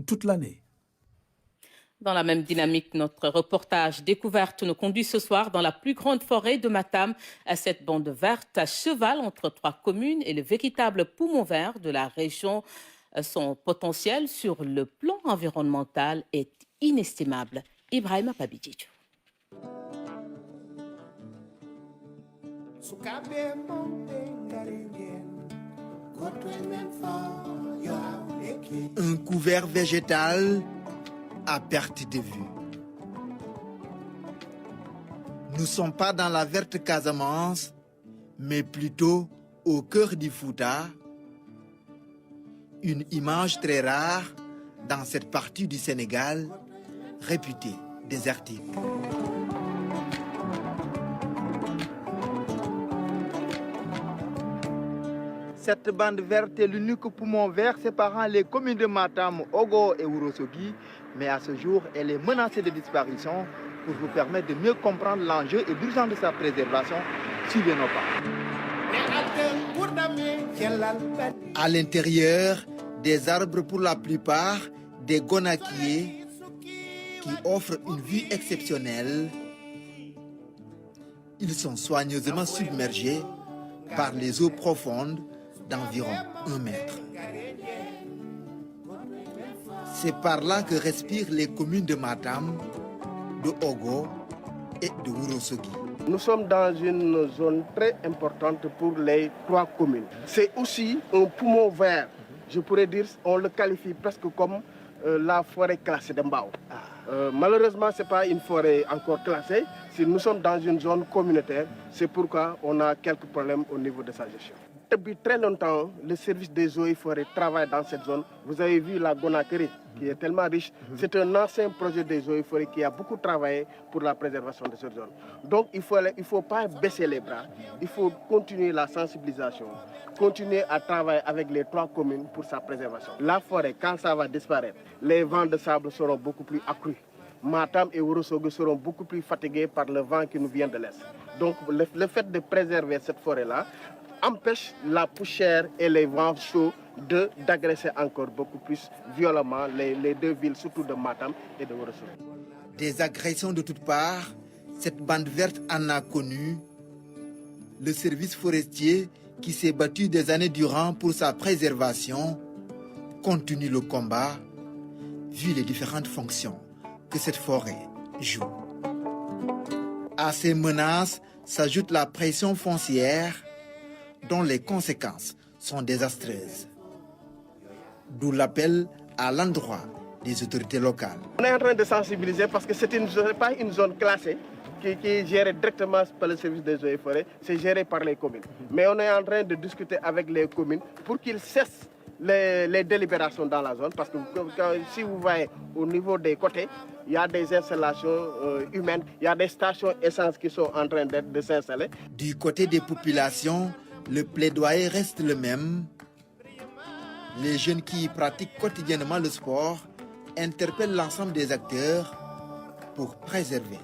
toute l'année. Dans la même dynamique, notre reportage découverte nous conduit ce soir dans la plus grande forêt de Matam. Cette bande verte à cheval entre 3 communes et le véritable poumon vert de la région. Son potentiel sur le plan environnemental est inestimable. Ibrahima Pabidjidjo. Un couvert végétal à perte de vue. Nous ne sommes pas dans la verte Casamance, mais plutôt au cœur du Fouta. Une image très rare dans cette partie du Sénégal réputée désertique. Cette bande verte est l'unique poumon vert séparant les communes de Matam, Ogo et Ourossogui, mais à ce jour, elle est menacée de disparition. Pour vous permettre de mieux comprendre l'enjeu et l'urgence de sa préservation, suivez nos pas. À l'intérieur, des arbres pour la plupart, des gonaquiers qui offrent une vue exceptionnelle. Ils sont soigneusement submergés par les eaux profondes d'environ 1 mètre. C'est par là que respirent les communes de Matam, de Ogo et de Ourossogui. Nous sommes dans une zone très importante pour les 3 communes. C'est aussi un poumon vert. Je pourrais dire, on le qualifie presque comme la forêt classée de Mbao. Malheureusement, ce n'est pas une forêt encore classée. Si nous sommes dans une zone communautaire, c'est pourquoi on a quelques problèmes au niveau de sa gestion. Depuis très longtemps, le service des eaux et forêts travaille dans cette zone. Vous avez vu la Gonaquerie, qui est tellement riche. C'est un ancien projet des eaux et forêts qui a beaucoup travaillé pour la préservation de cette zone. Donc il ne faut pas baisser les bras. Il faut continuer la sensibilisation, continuer à travailler avec les 3 communes pour sa préservation. La forêt, quand ça va disparaître, les vents de sable seront beaucoup plus accrus. Matam et Ourossogui seront beaucoup plus fatigués par le vent qui nous vient de l'Est. Donc le fait de préserver cette forêt-là empêche la poussière et les vents chauds d'agresser encore beaucoup plus violemment les 2 villes, surtout de Matam et de Ourossogui. Des agressions de toutes parts, cette bande verte en a connu. Le service forestier qui s'est battu des années durant pour sa préservation continue le combat, vu les différentes fonctions que cette forêt joue. À ces menaces s'ajoute la pression foncière dont les conséquences sont désastreuses. D'où l'appel à l'endroit des autorités locales. On est en train de sensibiliser parce que ce n'est pas une zone classée qui est gérée directement par le service des eaux et forêts, c'est géré par les communes. Mais on est en train de discuter avec les communes pour qu'ils cessent les délibérations dans la zone, parce que si vous voyez au niveau des côtés, il y a des installations humaines, il y a des stations essence qui sont en train de s'installer. Du côté des populations, le plaidoyer reste le même. Les jeunes qui y pratiquent quotidiennement le sport interpellent l'ensemble des acteurs pour préserver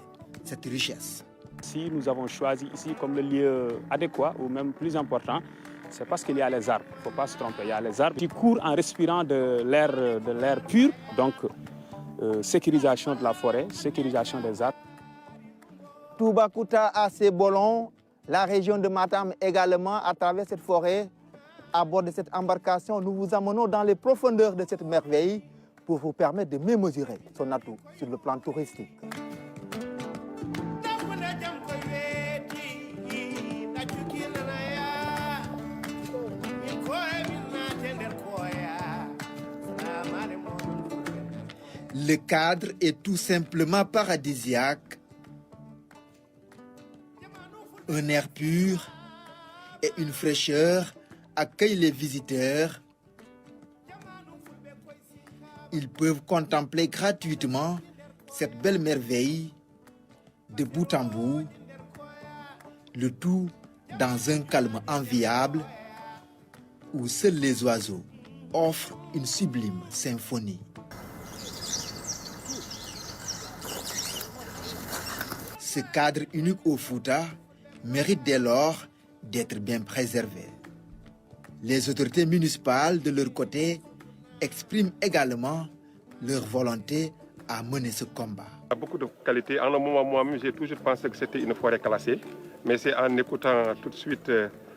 cette richesse. Si nous avons choisi ici comme le lieu adéquat ou même plus important, c'est parce qu'il y a les arbres. Il ne faut pas se tromper. Il y a les arbres qui courent en respirant de l'air pur. Donc, sécurisation de la forêt, sécurisation des arbres. Toubacouta a ses bolons, la région de Matam également, à travers cette forêt. À bord de cette embarcation, nous vous amenons dans les profondeurs de cette merveille pour vous permettre de mieux mesurer son atout sur le plan touristique. Le cadre est tout simplement paradisiaque. Un air pur et une fraîcheur accueillent les visiteurs. Ils peuvent contempler gratuitement cette belle merveille de bout en bout, le tout dans un calme enviable où seuls les oiseaux offrent une sublime symphonie. Ce cadre unique au Fouta mérite dès lors d'être bien préservé. Les autorités municipales, de leur côté, expriment également leur volonté à mener ce combat. Il y a beaucoup de qualités. En un moment, moi-même, j'ai toujours pensé que c'était une forêt classée. Mais c'est en écoutant tout de suite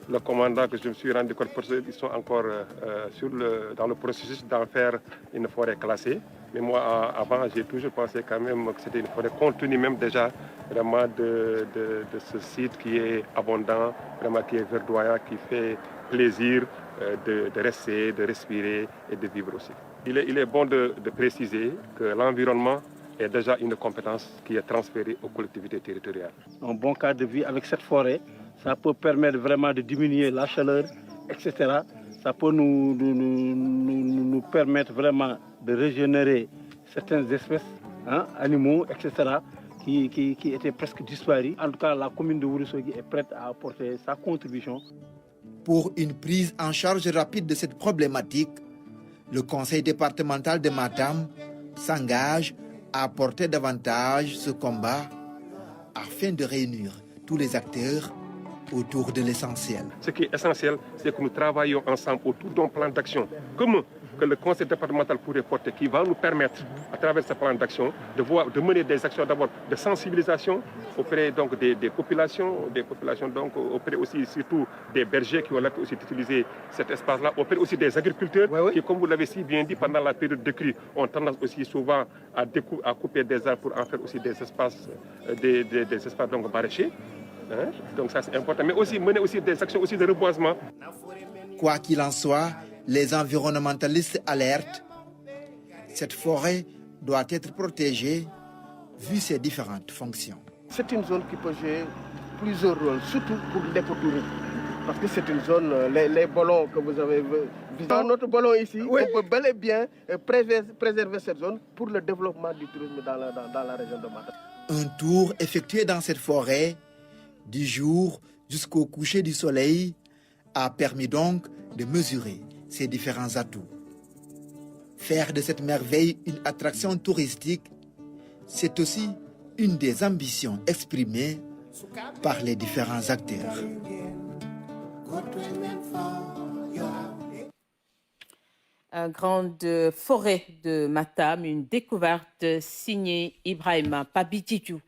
le commandant que je me suis rendu compte qu'ils sont encore dans le processus d'en faire une forêt classée. Mais moi, avant, j'ai toujours pensé quand même que c'était une forêt compte tenu même déjà vraiment de ce site qui est abondant, vraiment qui est verdoyant, qui fait plaisir de rester, de respirer et de vivre aussi. Il est bon de préciser que l'environnement est déjà une compétence qui est transférée aux collectivités territoriales. Un bon cadre de vie avec cette forêt, ça peut permettre vraiment de diminuer la chaleur, etc. Ça peut nous permettre vraiment de régénérer certaines espèces, animaux, etc., qui étaient presque disparus. En tout cas, la commune de Ourossogui est prête à apporter sa contribution. Pour une prise en charge rapide de cette problématique, le conseil départemental de Matam s'engage à porter davantage ce combat afin de réunir tous les acteurs autour de l'essentiel. Ce qui est essentiel, c'est que nous travaillons ensemble autour d'un plan d'action commun que le conseil départemental pourrait porter, qui va nous permettre, à travers ce plan d'action, de mener des actions d'abord de sensibilisation auprès donc, des populations donc, auprès aussi surtout des bergers qui ont l'air aussi d'utiliser cet espace-là, auprès aussi des agriculteurs qui, comme vous l'avez si bien dit, pendant la période de crue, ont tendance aussi souvent à couper des arbres pour en faire aussi des espaces, des espaces donc, maraîchers. Donc ça c'est important, mais aussi mener aussi des actions aussi de reboisement. Quoi qu'il en soit, les environnementalistes alertent. Cette forêt doit être protégée vu ses différentes fonctions. C'est une zone qui peut jouer plusieurs rôles, surtout pour l'écotourisme. Parce que c'est une zone, les ballons que vous avez vus, dans notre ballon ici, on peut bel et bien préserver cette zone pour le développement du tourisme dans la région de Matam. Un tour effectué dans cette forêt du jour jusqu'au coucher du soleil a permis donc de mesurer ses différents atouts. Faire de cette merveille une attraction touristique, c'est aussi une des ambitions exprimées par les différents acteurs. Grande forêt de Matam, une découverte signée Ibrahima Pabidjidjou.